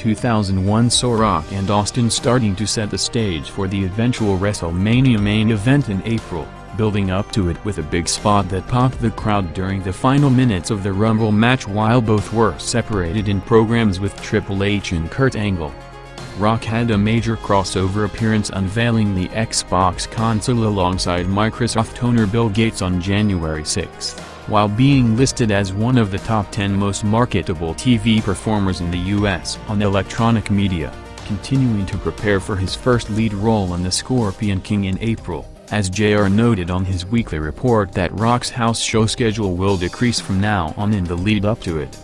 2001 saw Rock and Austin starting to set the stage for the eventual WrestleMania main event in April, building up to it with a big spot that popped the crowd during the final minutes of the Rumble match while both were separated in programs with Triple H and Kurt Angle. Rock had a major crossover appearance unveiling the Xbox console alongside Microsoft owner Bill Gates on January 6, while being listed as one of the top 10 most marketable TV performers in the US on Electronic Media, continuing to prepare for his first lead role in The Scorpion King in April, as JR noted on his weekly report that Rock's house show schedule will decrease from now on in the lead up to it.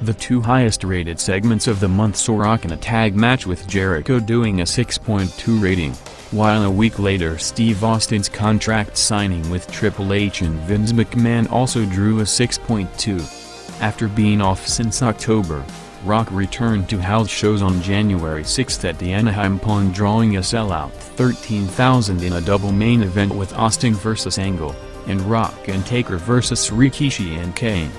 The two highest-rated segments of the month saw Rock in a tag match with Jericho doing a 6.2 rating, while a week later Steve Austin's contract signing with Triple H and Vince McMahon also drew a 6.2. After being off since October, Rock returned to house shows on January 6 at the Anaheim Pond, drawing a sellout 13,000 in a double main event with Austin vs. Angle, and Rock and Taker vs. Rikishi and Kane.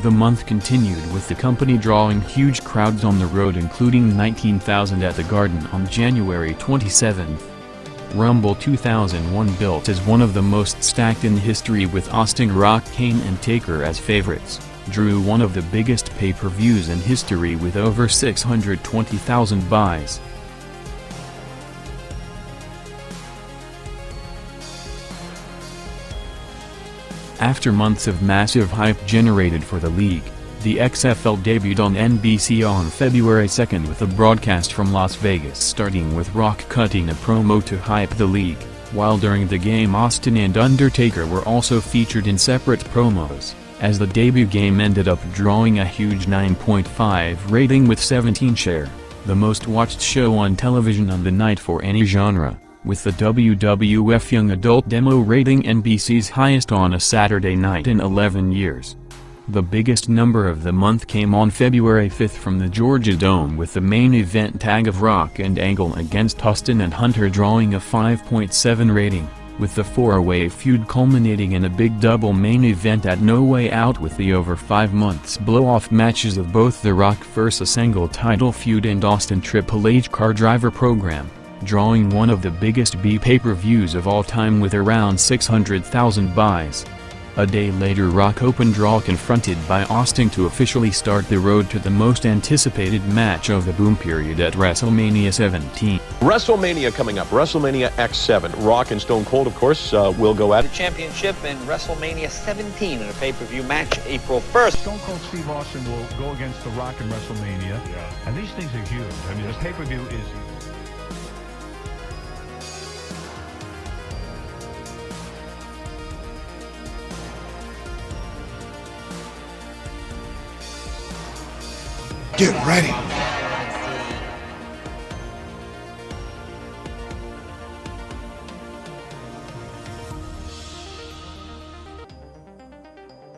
The month continued with the company drawing huge crowds on the road, including 19,000 at the Garden on January 27. Rumble 2001, built as one of the most stacked in history with Austin, Rock, Kane and Taker as favorites, drew one of the biggest pay-per-views in history with over 620,000 buys. After months of massive hype generated for the league, the XFL debuted on NBC on February 2 with a broadcast from Las Vegas, starting with Rock cutting a promo to hype the league, while during the game Austin and Undertaker were also featured in separate promos, as the debut game ended up drawing a huge 9.5 rating with 17 share, the most watched show on television on the night for any genre, with the WWF Young Adult demo rating NBC's highest on a Saturday night in 11 years. The biggest number of the month came on February 5 from the Georgia Dome, with the main event tag of Rock and Angle against Austin and Hunter drawing a 5.7 rating, with the four-way feud culminating in a big double main event at No Way Out with the over 5 months blow-off matches of both the Rock vs. Angle title feud and Austin Triple H car driver program, drawing one of the biggest pay-per-views of all time with around 600,000 buys. A day later, Rock opened Raw, confronted by Austin to officially start the road to the most anticipated match of the boom period at WrestleMania 17. WrestleMania coming up, WrestleMania X7. Rock and Stone Cold, of course, will go at the championship in WrestleMania 17 in a pay-per-view match April 1st. Stone Cold Steve Austin will go against The Rock in WrestleMania, and these things are huge. I mean, this pay-per-view is... Get ready.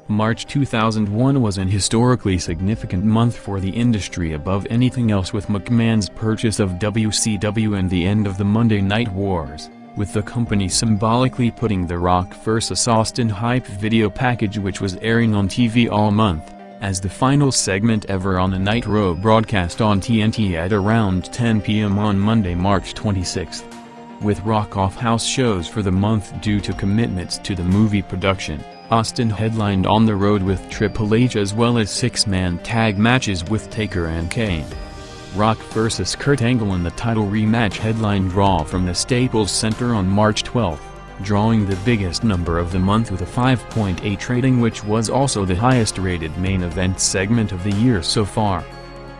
March 2001 was an historically significant month for the industry above anything else, with McMahon's purchase of WCW and the end of the Monday Night Wars, with the company symbolically putting the Rock vs. Austin hype video package, which was airing on TV all month, as the final segment ever on the Nitro broadcast on TNT at around 10 p.m. on Monday, March 26. With Rock off house shows for the month due to commitments to the movie production, Austin headlined on the road with Triple H, as well as 6-man tag matches with Taker and Kane. Rock vs. Kurt Angle in the title rematch headlined Raw from the Staples Center on March 12. Drawing the biggest number of the month with a 5.8 rating, which was also the highest-rated main event segment of the year so far.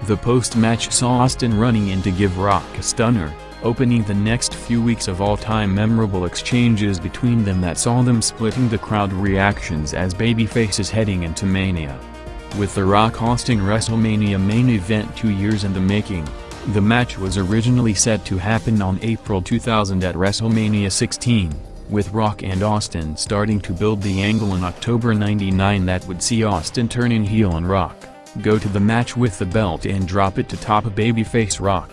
The post-match saw Austin running in to give Rock a stunner, opening the next few weeks of all-time memorable exchanges between them that saw them splitting the crowd reactions as babyfaces heading into Mania. With the Rock-Austin WrestleMania main event 2 years in the making, the match was originally set to happen on April 2000 at WrestleMania 16. With Rock and Austin starting to build the angle in October '99 that would see Austin turning heel on Rock, go to the match with the belt and drop it to top babyface Rock.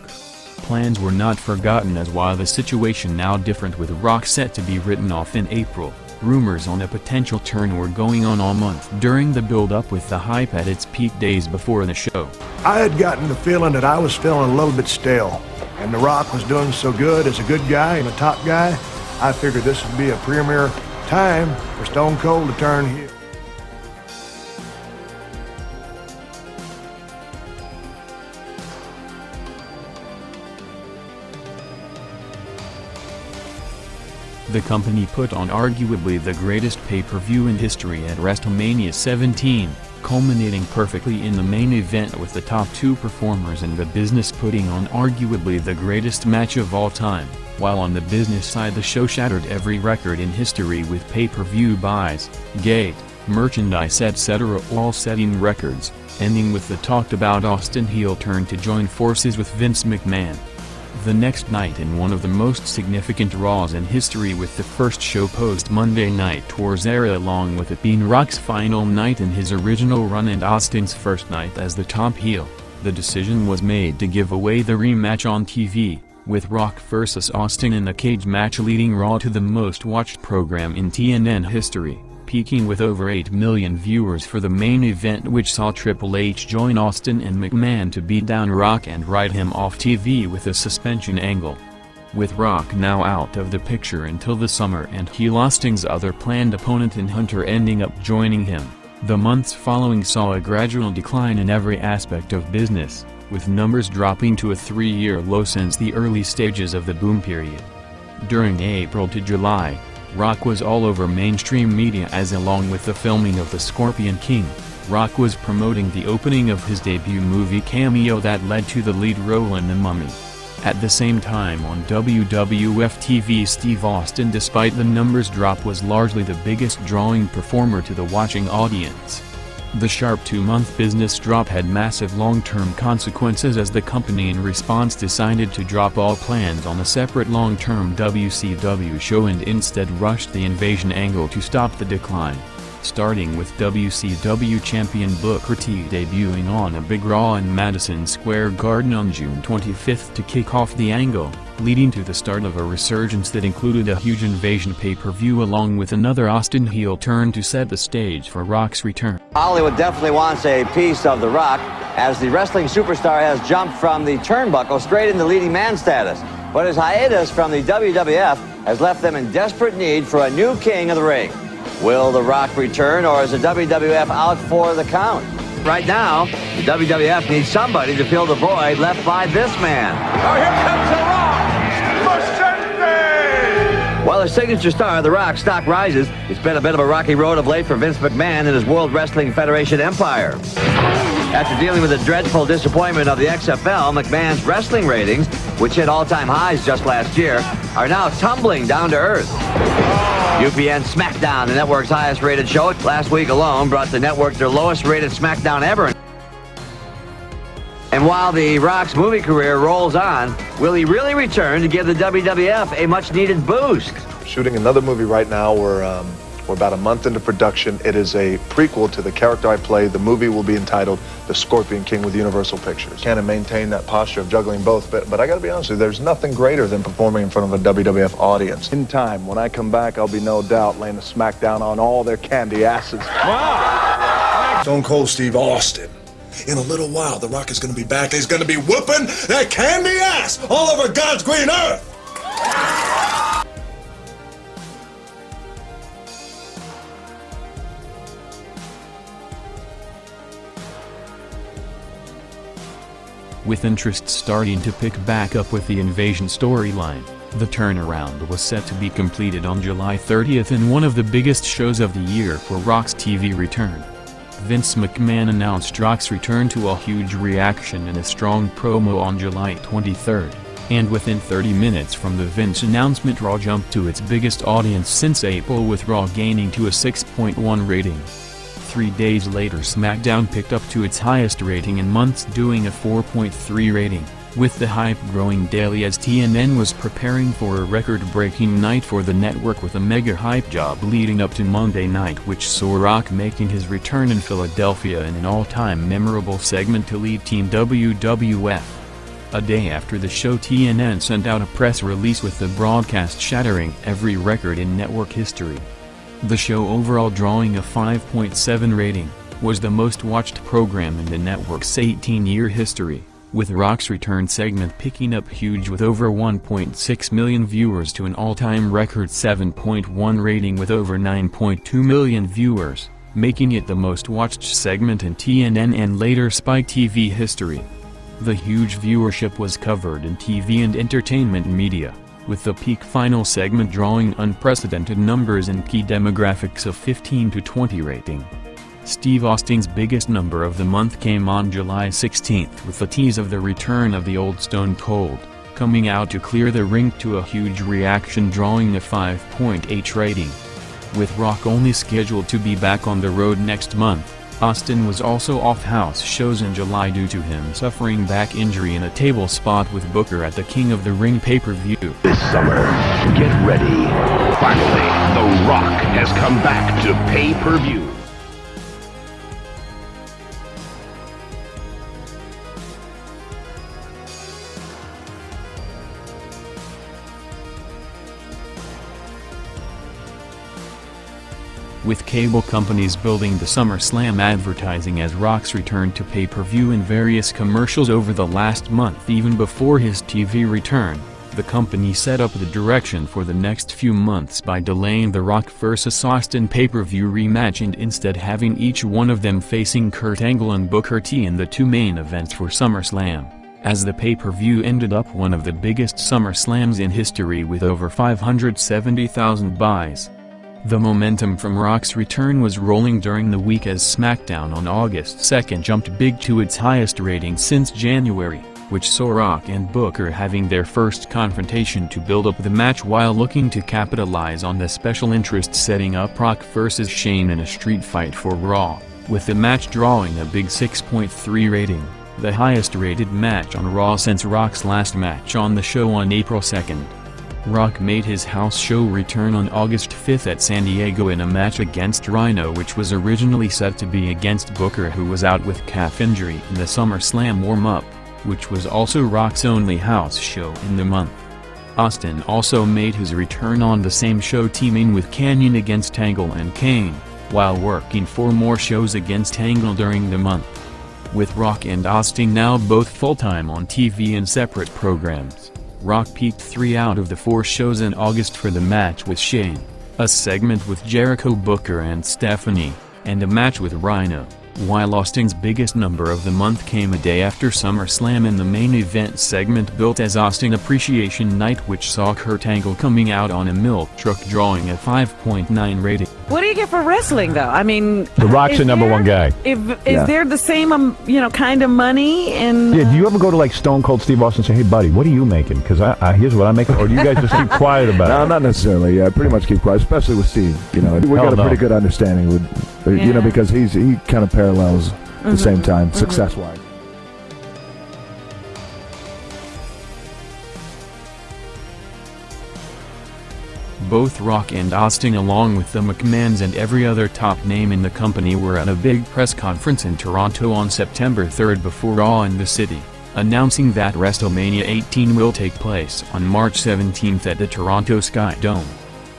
Plans were not forgotten, as while the situation now different with Rock set to be written off in April, Rumors on a potential turn were going on all month during the build-up, with the hype at its peak days before the show. I had gotten the feeling that I was feeling a little bit stale, and The Rock was doing so good as a good guy and a top guy. I figured this would be a premier time for Stone Cold to turn heel. The company put on arguably the greatest pay-per-view in history at WrestleMania 17, culminating perfectly in the main event with the top two performers in the business putting on arguably the greatest match of all time, while on the business side the show shattered every record in history with pay-per-view buys, gate, merchandise etc. all setting records, ending with the talked-about Austin heel turn to join forces with Vince McMahon. The next night in one of the most significant Raws in history, with the first show post-Monday Night Tours era, along with it being Rock's final night in his original run and Austin's first night as the top heel, the decision was made to give away the rematch on TV, with Rock vs. Austin in a cage match leading Raw to the most watched program in TNN history, peaking with over 8 million viewers for the main event, which saw Triple H join Austin and McMahon to beat down Rock and ride him off TV with a suspension angle. With Rock now out of the picture until the summer and heel Austin's other planned opponent in Hunter ending up joining him, the months following saw a gradual decline in every aspect of business, with numbers dropping to a 3-year low since the early stages of the boom period. During April to July, Rock was all over mainstream media as, along with the filming of The Scorpion King, Rock was promoting the opening of his debut movie Cameo that led to the lead role in The Mummy. At the same time on WWF TV, Steve Austin, despite the numbers drop, was largely the biggest drawing performer to the watching audience. The sharp 2-month business drop had massive long-term consequences, as the company in response decided to drop all plans on a separate long-term WCW show and instead rushed the invasion angle to stop the decline, starting with WCW champion Booker T debuting on a Big Raw in Madison Square Garden on June 25 to kick off the angle, leading to the start of a resurgence that included a huge invasion pay-per-view along with another Austin heel turn to set the stage for Rock's return. Hollywood definitely wants a piece of The Rock, as the wrestling superstar has jumped from the turnbuckle straight into leading man status. But his hiatus from the WWF has left them in desperate need for a new king of the ring. Will The Rock return, or is the WWF out for the count? Right now, the WWF needs somebody to fill the void left by this man. Oh, here comes The Rock! While his signature star, The Rock, stock rises, it's been a bit of a rocky road of late for Vince McMahon and his World Wrestling Federation empire. After dealing with the dreadful disappointment of the XFL, McMahon's wrestling ratings, which hit all-time highs just last year, are now tumbling down to earth. UPN SmackDown, the network's highest-rated show, last week alone brought the network their lowest-rated SmackDown ever. And while The Rock's movie career rolls on, will he really return to give the WWF a much-needed boost? Shooting another movie right now. We're about a month into production. It is a prequel to the character I played. The movie will be entitled The Scorpion King with Universal Pictures. Kind of maintain that posture of juggling both, but I gotta be honest with you, there's nothing greater than performing in front of a WWF audience. In time, when I come back, I'll be no doubt laying a smackdown on all their candy asses. Wow! Stone Cold Steve Austin. In a little while, The Rock is going to be back. He's going to be whooping that candy ass all over God's green earth. With interest starting to pick back up with the invasion storyline, the turnaround was set to be completed on July 30th in one of the biggest shows of the year for Rock's TV return. Vince McMahon announced Rock's return to a huge reaction in a strong promo on July 23rd, and within 30 minutes from the Vince announcement, Raw jumped to its biggest audience since April, with Raw gaining to a 6.1 rating. 3 days later, SmackDown picked up to its highest rating in months, doing a 4.3 rating, with the hype growing daily as TNN was preparing for a record-breaking night for the network with a mega hype job leading up to Monday night, which saw Rock making his return in Philadelphia in an all-time memorable segment to lead Team WWF. A day after the show, TNN sent out a press release with the broadcast shattering every record in network history. The show, overall drawing a 5.7 rating, was the most watched program in the network's 18-year history, with Rock's return segment picking up huge with over 1.6 million viewers to an all-time record 7.1 rating with over 9.2 million viewers, making it the most watched segment in TNN and later Spike TV history. The huge viewership was covered in TV and entertainment media, with the peak final segment drawing unprecedented numbers in key demographics of 15 to 20 rating. Steve Austin's biggest number of the month came on July 16th with the tease of the return of the old Stone Cold, coming out to clear the ring to a huge reaction drawing a 5.8 rating. With Rock only scheduled to be back on the road next month, Austin was also off house shows in July due to him suffering back injury in a table spot with Booker at the King of the Ring pay-per-view. This summer, get ready. Finally, The Rock has come back to pay-per-view. With cable companies building the SummerSlam advertising as Rock's return to pay-per-view in various commercials over the last month. Even before his TV return, the company set up the direction for the next few months by delaying the Rock vs. Austin pay-per-view rematch and instead having each one of them facing Kurt Angle and Booker T in the two main events for SummerSlam, as the pay-per-view ended up one of the biggest SummerSlams in history with over 570,000 buys. The momentum from Rock's return was rolling during the week as SmackDown on August 2nd jumped big to its highest rating since January, which saw Rock and Booker having their first confrontation to build up the match while looking to capitalize on the special interest setting up Rock vs. Shane in a street fight for Raw, with the match drawing a big 6.3 rating, the highest rated match on Raw since Rock's last match on the show on April 2nd. Rock made his house show return on August 5th at San Diego in a match against Rhino, which was originally set to be against Booker, who was out with calf injury in the SummerSlam warm-up, which was also Rock's only house show in the month. Austin also made his return on the same show, teaming with Kanyon against Angle and Kane, while working 4 more shows against Angle during the month. With Rock and Austin now both full-time on TV in separate programs, Rock peaked 3 out of the 4 shows in August for the match with Shane, a segment with Jericho, Booker and Stephanie, and a match with Rhino, while Austin's biggest number of the month came a day after SummerSlam in the main event segment built as Austin Appreciation Night, which saw Kurt Angle coming out on a milk truck drawing a 5.9 rating. What do you get for wrestling, though? I mean, The Rock's the number one guy. Is there the same, kind of money? And Yeah, do you ever go to like Stone Cold Steve Austin and say, hey, buddy, what are you making? Because here's what I'm making. Or do you guys just keep quiet about it? No, not necessarily. Yeah, pretty much keep quiet, especially with Steve. We got a pretty good understanding with, because he kind of parallels the same time, success-wise. Both Rock and Austin, along with the McMahons and every other top name in the company, were at a big press conference in Toronto on September 3rd before Raw in the city, announcing that WrestleMania 18 will take place on March 17th at the Toronto Sky Dome.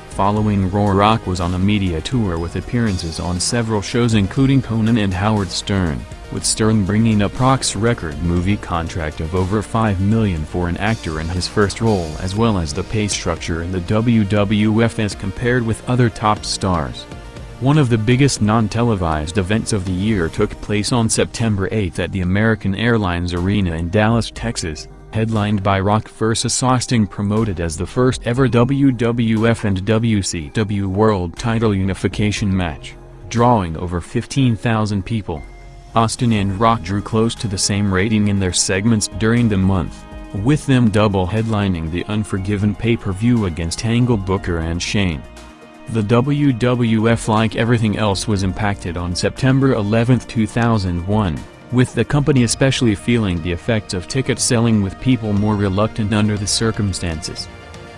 Following Raw, Rock was on a media tour with appearances on several shows including Conan and Howard Stern, with Stern bringing up Rock's record movie contract of over $5 million for an actor in his first role, as well as the pay structure in the WWF as compared with other top stars. One of the biggest non-televised events of the year took place on September 8th at the American Airlines Arena in Dallas, Texas, headlined by Rock vs. Austin, promoted as the first ever WWF and WCW World Title Unification match, drawing over 15,000 people. Austin and Rock drew close to the same rating in their segments during the month, with them double headlining the Unforgiven pay-per-view against Angle, Booker and Shane. The WWF, like everything else, was impacted on September 11, 2001, with the company especially feeling the effects of ticket selling, with people more reluctant under the circumstances.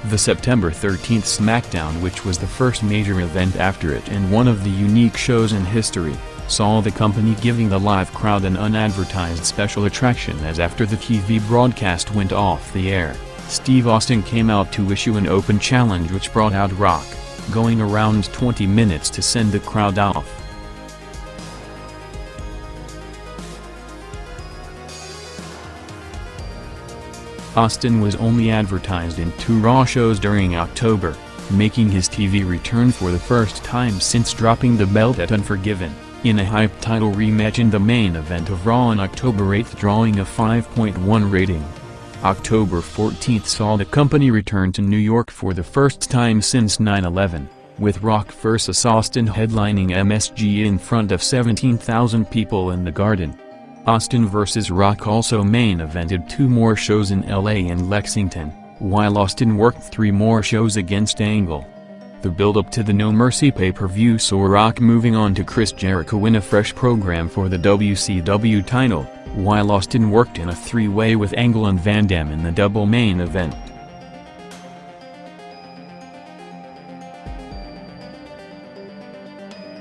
The September 13th SmackDown, which was the first major event after it and one of the unique shows in history, saw the company giving the live crowd an unadvertised special attraction, as after the TV broadcast went off the air, Steve Austin came out to issue an open challenge which brought out Rock. going around 20 minutes to send the crowd off. Austin was only advertised in 2 Raw shows during October, making his TV return for the first time since dropping the belt at Unforgiven, in a hype title rematch in the main event of Raw on October 8, drawing a 5.1 rating. October 14 saw the company return to New York for the first time since 9/11, with Rock vs. Austin headlining MSG in front of 17,000 people in the Garden. Austin vs. Rock also main evented 2 more shows in LA and Lexington, while Austin worked 3 more shows against Angle. The build-up to the No Mercy pay-per-view saw Rock moving on to Chris Jericho in a fresh program for the WCW title, while Austin worked in a 3-way with Angle and Van Dam in the double main event.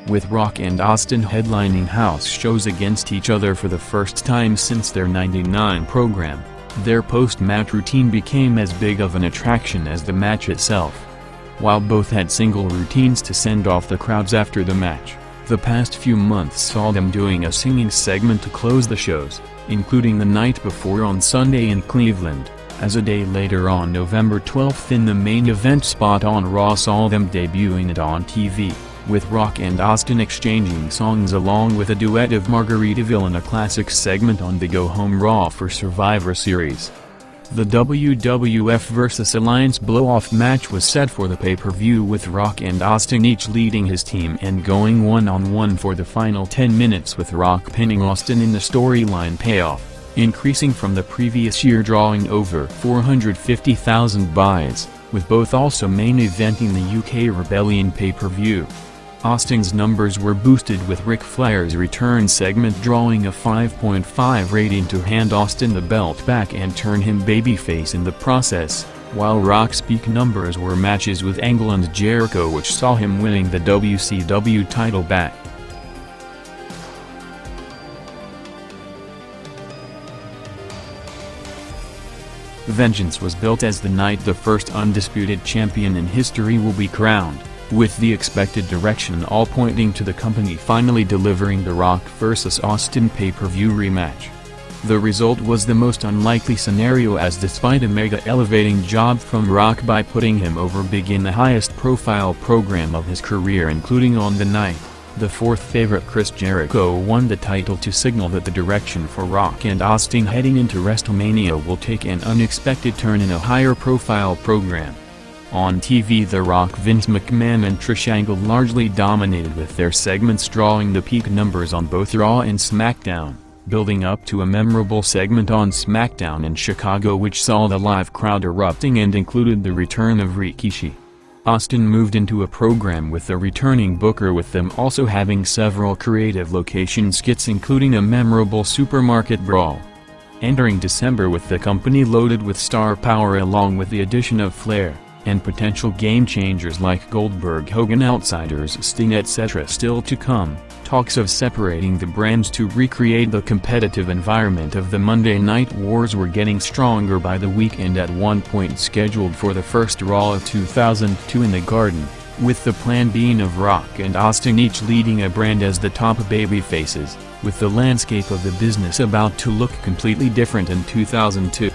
With Rock and Austin headlining house shows against each other for the first time since their '99 program, their post-match routine became as big of an attraction as the match itself. While both had single routines to send off the crowds after the match, the past few months saw them doing a singing segment to close the shows, including the night before on Sunday in Cleveland, as a day later on November 12 in the main event spot on Raw saw them debuting it on TV, with Rock and Austin exchanging songs along with a duet of Margaritaville in a classic segment on the Go Home Raw for Survivor Series. The WWF vs. Alliance blow-off match was set for the pay-per-view with Rock and Austin each leading his team and going one-on-one for the final 10 minutes with Rock pinning Austin in the storyline payoff, increasing from the previous year drawing over 450,000 buys, with both also main eventing the UK Rebellion pay-per-view. Austin's numbers were boosted with Ric Flair's return segment drawing a 5.5 rating to hand Austin the belt back and turn him babyface in the process, while Rock's peak numbers were matches with Angle and Jericho which saw him winning the WCW title back. Vengeance was built as the night the first undisputed champion in history will be crowned, with the expected direction all pointing to the company finally delivering the Rock vs. Austin pay-per-view rematch. The result was the most unlikely scenario as despite a mega-elevating job from Rock by putting him over big in the highest-profile program of his career including on the night, the 4th favorite Chris Jericho won the title to signal that the direction for Rock and Austin heading into WrestleMania will take an unexpected turn in a higher-profile program. On TV The Rock, Vince McMahon and Trish Angle largely dominated with their segments drawing the peak numbers on both Raw and SmackDown, building up to a memorable segment on SmackDown in Chicago which saw the live crowd erupting and included the return of Rikishi. Austin moved into a program with the returning Booker with them also having several creative location skits including a memorable supermarket brawl. Entering December with the company loaded with star power along with the addition of Flair and potential game-changers like Goldberg, Hogan, Outsiders, Sting etc. still to come, talks of separating the brands to recreate the competitive environment of the Monday Night Wars were getting stronger by the weekend at one point scheduled for the first Raw of 2002 in the Garden, with the plan being of Rock and Austin each leading a brand as the top babyfaces, with the landscape of the business about to look completely different in 2002.